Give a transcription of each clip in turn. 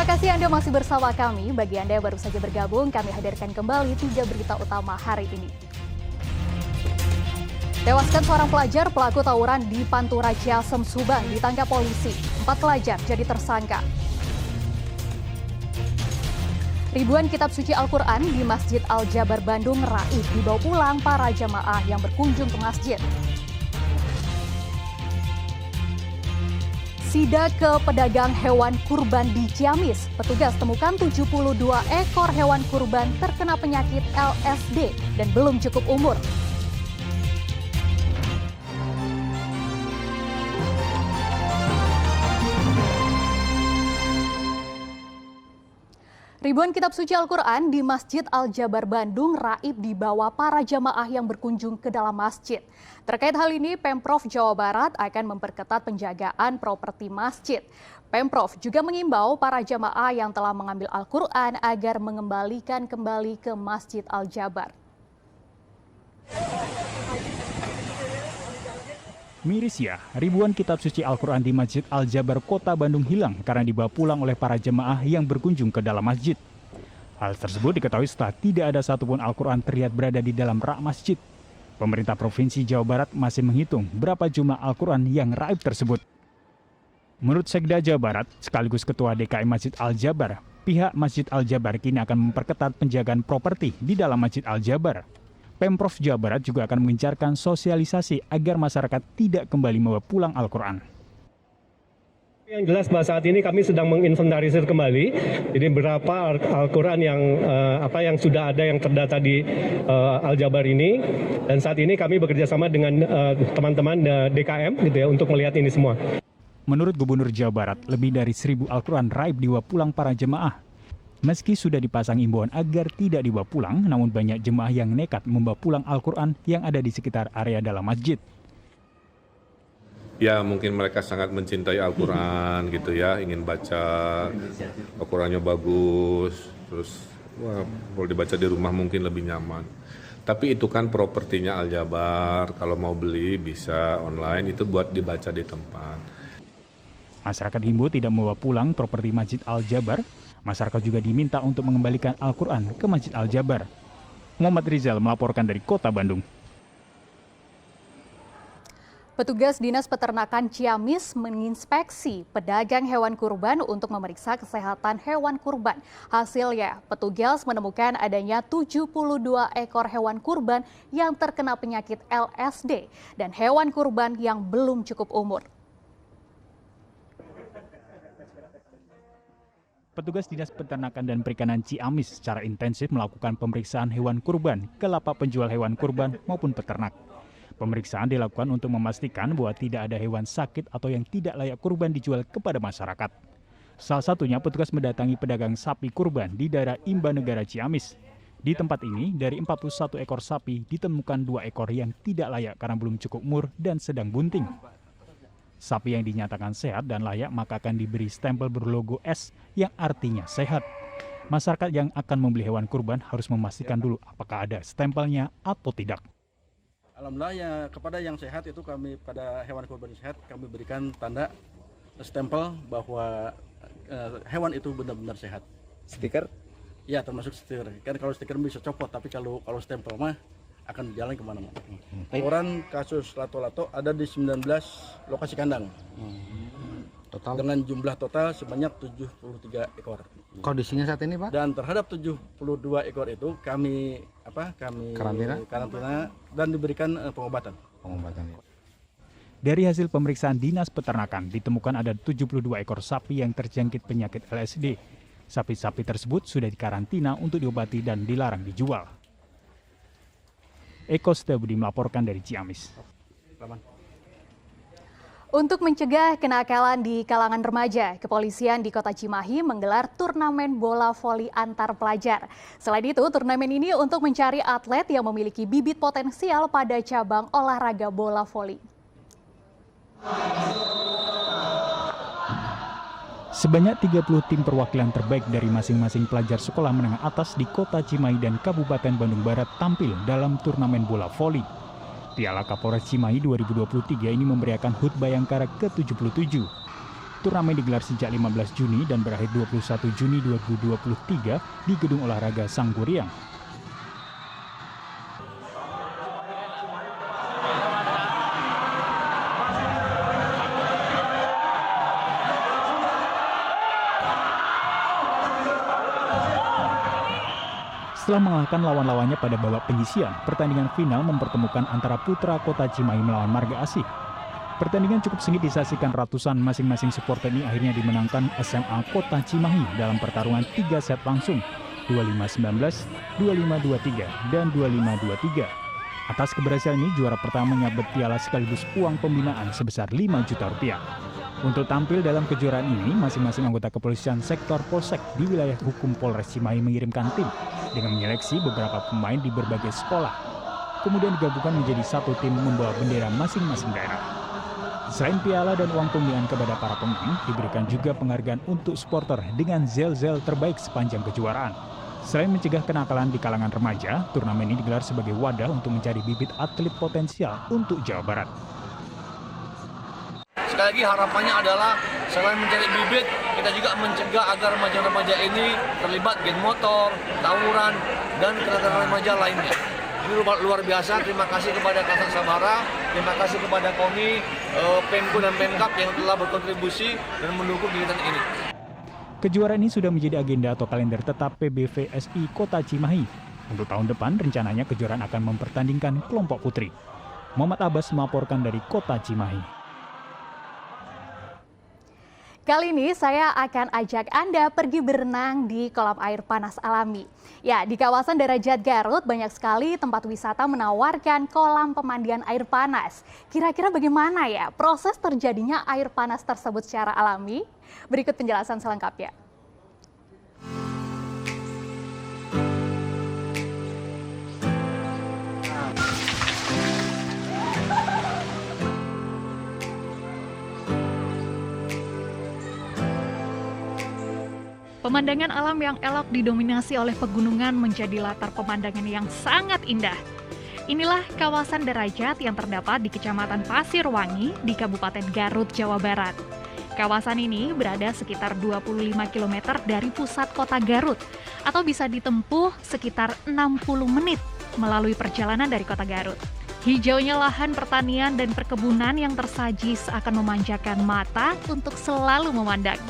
Terima kasih Anda masih bersama kami. Bagi Anda yang baru saja bergabung, kami hadirkan kembali 3 berita utama hari ini. Tewaskan seorang pelajar pelaku tawuran di Pantura Ciasem, Subang, ditangkap polisi. 4 pelajar jadi tersangka. Ribuan kitab suci Al-Quran di Masjid Al-Jabar, Bandung raib dibawa pulang para jamaah yang berkunjung ke masjid. Sidak ke pedagang hewan kurban di Ciamis. Petugas temukan 72 ekor hewan kurban terkena penyakit LSD dan belum cukup umur. Ribuan kitab suci Al-Quran di Masjid Al-Jabar, Bandung raib dibawa para jamaah yang berkunjung ke dalam masjid. Terkait hal ini, Pemprov Jawa Barat akan memperketat penjagaan properti masjid. Pemprov juga mengimbau para jamaah yang telah mengambil Al-Quran agar mengembalikan kembali ke Masjid Al-Jabar. Miris ya, ribuan kitab suci Al-Quran di Masjid Al-Jabar, Kota Bandung hilang karena dibawa pulang oleh para jemaah yang berkunjung ke dalam masjid. Hal tersebut diketahui setelah tidak ada satupun Al-Quran terlihat berada di dalam rak masjid. Pemerintah Provinsi Jawa Barat masih menghitung berapa jumlah Al-Quran yang raib tersebut. Menurut Sekda Jawa Barat, sekaligus Ketua DKM Masjid Al-Jabar, pihak Masjid Al-Jabar kini akan memperketat penjagaan properti di dalam Masjid Al-Jabar. Pemprov Jawa Barat juga akan mengencarkan sosialisasi agar masyarakat tidak kembali membawa pulang Al-Quran. Yang jelas bahwa saat ini kami sedang menginventarisir kembali, jadi berapa Al-Quran yang sudah ada yang terdata di Al-Jabar ini, dan saat ini kami bekerja sama dengan teman-teman DKM gitu ya untuk melihat ini semua. Menurut Gubernur Jawa Barat, lebih dari 1.000 Al-Quran raib dibawa pulang para jemaah. Meski sudah dipasang imbauan agar tidak dibawa pulang, namun banyak jemaah yang nekat membawa pulang Al-Quran yang ada di sekitar area dalam masjid. Ya, mungkin mereka sangat mencintai Al-Quran gitu ya, ingin baca, Al-Qurannya bagus, terus kalau dibaca di rumah mungkin lebih nyaman. Tapi itu kan propertinya Al-Jabar, kalau mau beli bisa online, itu buat dibaca di tempat. Masyarakat himbau tidak membawa pulang properti Masjid Al-Jabar. Masyarakat juga diminta untuk mengembalikan Al-Quran ke Masjid Al-Jabar. Muhammad Rizal melaporkan dari Kota Bandung. Petugas Dinas Peternakan Ciamis menginspeksi pedagang hewan kurban untuk memeriksa kesehatan hewan kurban. Hasilnya, petugas menemukan adanya 72 ekor hewan kurban yang terkena penyakit LSD dan hewan kurban yang belum cukup umur. Petugas Dinas Peternakan dan Perikanan Ciamis secara intensif melakukan pemeriksaan hewan kurban ke lapak penjual hewan kurban maupun peternak. Pemeriksaan dilakukan untuk memastikan bahwa tidak ada hewan sakit atau yang tidak layak kurban dijual kepada masyarakat. Salah satunya petugas mendatangi pedagang sapi kurban di daerah Imba Negara Ciamis. Di tempat ini, dari 41 ekor sapi ditemukan 2 ekor yang tidak layak karena belum cukup umur dan sedang bunting. Sapi yang dinyatakan sehat dan layak maka akan diberi stempel berlogo S yang artinya sehat. Masyarakat yang akan membeli hewan kurban harus memastikan dulu apakah ada stempelnya atau tidak. Alhamdulillah ya, kepada yang sehat itu kami pada hewan kurban sehat kami berikan tanda stempel bahwa hewan itu benar-benar sehat. Stiker? Ya, termasuk stiker. Kan kalau stiker bisa copot, tapi kalau stempel mah akan berjalan kemana-mana. Laporan kasus lato-lato ada di 19 lokasi kandang. Total? Dengan jumlah total sebanyak 73 ekor. Kondisinya saat ini, Pak? Dan terhadap 72 ekor itu kami karantina dan diberikan pengobatan. Dari hasil pemeriksaan Dinas Peternakan ditemukan ada 72 ekor sapi yang terjangkit penyakit LSD. Sapi-sapi tersebut sudah dikarantina untuk diobati dan dilarang dijual. Eko Setiabudi melaporkan dari Ciamis. Untuk mencegah kenakalan di kalangan remaja, kepolisian di Kota Cimahi menggelar turnamen bola voli antar pelajar. Selain itu, turnamen ini untuk mencari atlet yang memiliki bibit potensial pada cabang olahraga bola voli. Sebanyak 30 tim perwakilan terbaik dari masing-masing pelajar sekolah menengah atas di Kota Cimahi dan Kabupaten Bandung Barat tampil dalam turnamen bola voli. Piala Kapolres Cimahi 2023 ini memeriahkan HUT Bayangkara ke-77. Turnamen digelar sejak 15 Juni dan berakhir 21 Juni 2023 di Gedung Olahraga Sangguriang. Setelah mengalahkan lawan-lawannya pada babak penyisian, pertandingan final mempertemukan antara Putra Kota Cimahi melawan Marga Asih. Pertandingan cukup sengit disaksikan ratusan masing-masing supporter ini akhirnya dimenangkan SMA Kota Cimahi dalam pertarungan 3 set langsung, 25-19, 25-23, dan 25-23. Atas keberhasilan ini, juara pertama menyabet piala sekaligus uang pembinaan sebesar 5 juta rupiah. Untuk tampil dalam kejuaraan ini, masing-masing anggota kepolisian sektor Polsek di wilayah hukum Polres Cimahi mengirimkan tim dengan menyeleksi beberapa pemain di berbagai sekolah. Kemudian digabungkan menjadi satu tim membawa bendera masing-masing daerah. Selain piala dan uang pembinaan kepada para pemain, diberikan juga penghargaan untuk supporter dengan zel-zel terbaik sepanjang kejuaraan. Selain mencegah kenakalan di kalangan remaja, turnamen ini digelar sebagai wadah untuk mencari bibit atlet potensial untuk Jawa Barat. Sekali lagi harapannya adalah selain mencari bibit, kita juga mencegah agar remaja-remaja ini terlibat geng motor, tawuran, dan kenakalan remaja lainnya. Ini luar biasa, terima kasih kepada Kasat Sabara, terima kasih kepada KONI, Pemko dan Pemkap yang telah berkontribusi dan mendukung kegiatan ini. Kejuaraan ini sudah menjadi agenda atau kalender tetap PBVSI Kota Cimahi. Untuk tahun depan, rencananya kejuaraan akan mempertandingkan kelompok putri. Muhammad Abbas melaporkan dari Kota Cimahi. Kali ini saya akan ajak Anda pergi berenang di kolam air panas alami. Ya, di kawasan Darajat Garut banyak sekali tempat wisata menawarkan kolam pemandian air panas. Kira-kira bagaimana ya proses terjadinya air panas tersebut secara alami? Berikut penjelasan selengkapnya. Pemandangan alam yang elok didominasi oleh pegunungan menjadi latar pemandangan yang sangat indah. Inilah kawasan Darajat yang terdapat di Kecamatan Pasirwangi di Kabupaten Garut, Jawa Barat. Kawasan ini berada sekitar 25 km dari pusat kota Garut atau bisa ditempuh sekitar 60 menit melalui perjalanan dari kota Garut. Hijaunya lahan pertanian dan perkebunan yang tersaji seakan memanjakan mata untuk selalu memandang.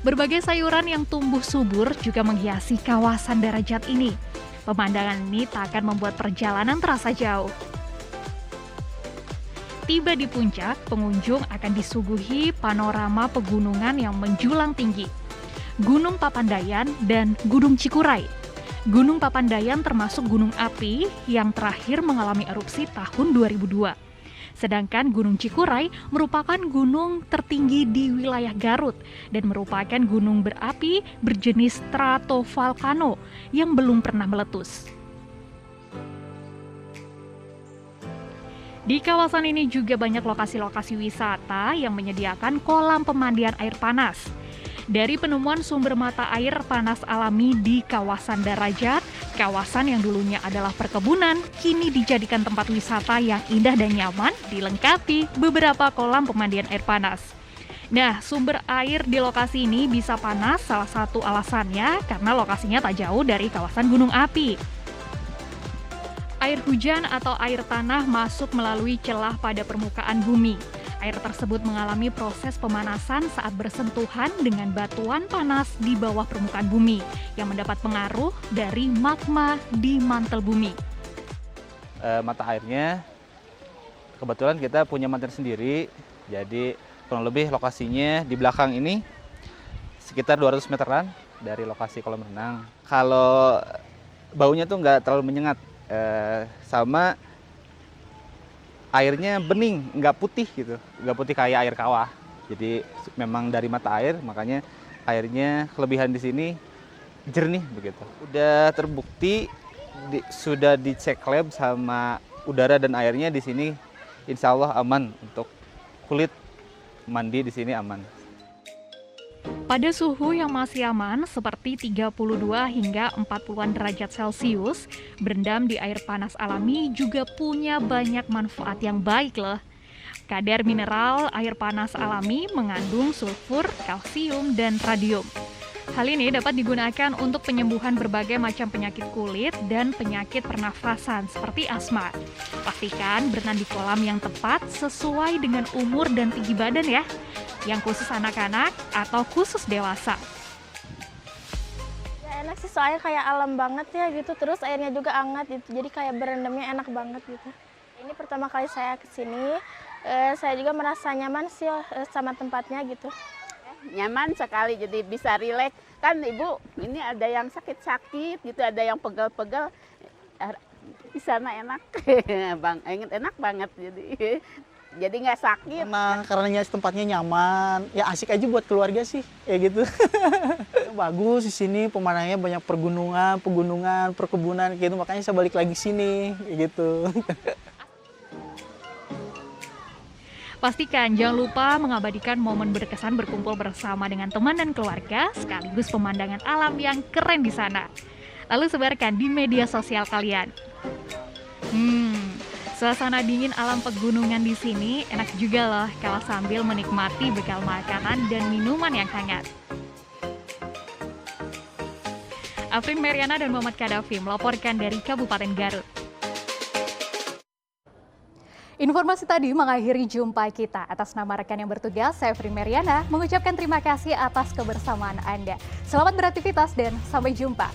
Berbagai sayuran yang tumbuh subur juga menghiasi kawasan Darajat ini. Pemandangan ini tak akan membuat perjalanan terasa jauh. Tiba di puncak, pengunjung akan disuguhi panorama pegunungan yang menjulang tinggi. Gunung Papandayan dan Gunung Cikuray. Gunung Papandayan termasuk gunung api yang terakhir mengalami erupsi tahun 2002. Sedangkan Gunung Cikuray merupakan gunung tertinggi di wilayah Garut dan merupakan gunung berapi berjenis stratovolcano yang belum pernah meletus. Di kawasan ini juga banyak lokasi-lokasi wisata yang menyediakan kolam pemandian air panas. Dari penemuan sumber mata air panas alami di kawasan Darajat, kawasan yang dulunya adalah perkebunan, kini dijadikan tempat wisata yang indah dan nyaman, dilengkapi beberapa kolam pemandian air panas. Nah, sumber air di lokasi ini bisa panas, salah satu alasannya karena lokasinya tak jauh dari kawasan gunung api. Air hujan atau air tanah masuk melalui celah pada permukaan bumi. Air tersebut mengalami proses pemanasan saat bersentuhan dengan batuan panas di bawah permukaan bumi yang mendapat pengaruh dari magma di mantel bumi. Mata airnya kebetulan kita punya mantel sendiri, jadi kurang lebih lokasinya di belakang ini sekitar 200 meteran dari lokasi kolam renang. Kalau baunya tuh nggak terlalu menyengat, sama airnya bening, nggak putih gitu, nggak putih kayak air kawah. Jadi memang dari mata air, makanya airnya kelebihan di sini jernih begitu. Udah terbukti, sudah dicek lab sama udara dan airnya di sini, insya Allah aman untuk kulit mandi di sini aman. Pada suhu yang masih aman seperti 32 hingga 40-an derajat Celcius, berendam di air panas alami juga punya banyak manfaat yang baik loh. Kadar mineral air panas alami mengandung sulfur, kalsium, dan radium. Hal ini dapat digunakan untuk penyembuhan berbagai macam penyakit kulit dan penyakit pernafasan seperti asma. Pastikan berenang di kolam yang tepat sesuai dengan umur dan tinggi badan ya, yang khusus anak-anak atau khusus dewasa. Ya enak sih, soalnya kayak alam banget ya gitu, terus airnya juga hangat gitu, jadi kayak berendamnya enak banget gitu. Ini pertama kali saya kesini, saya juga merasa nyaman sih sama tempatnya gitu. Nyaman sekali, jadi bisa rileks kan Ibu. Ini ada yang sakit-sakit gitu, ada yang pegel-pegel, di sana enak. Bang, enak banget jadi nggak sakit. Karena tempatnya nyaman, ya asik aja buat keluarga sih, kayak gitu. Bagus di sini, pemandangannya banyak pegunungan, perkebunan gitu, makanya saya balik lagi sini, kayak gitu. Pastikan jangan lupa mengabadikan momen berkesan berkumpul bersama dengan teman dan keluarga, sekaligus pemandangan alam yang keren di sana. Lalu sebarkan di media sosial kalian. Suasana dingin alam pegunungan di sini enak juga loh kalau sambil menikmati bekal makanan dan minuman yang hangat. Afrin Meriana dan Muhammad Kadafi melaporkan dari Kabupaten Garut. Informasi tadi mengakhiri jumpa kita. Atas nama rekan yang bertugas, saya Afrin Meriana mengucapkan terima kasih atas kebersamaan Anda. Selamat beraktivitas dan sampai jumpa.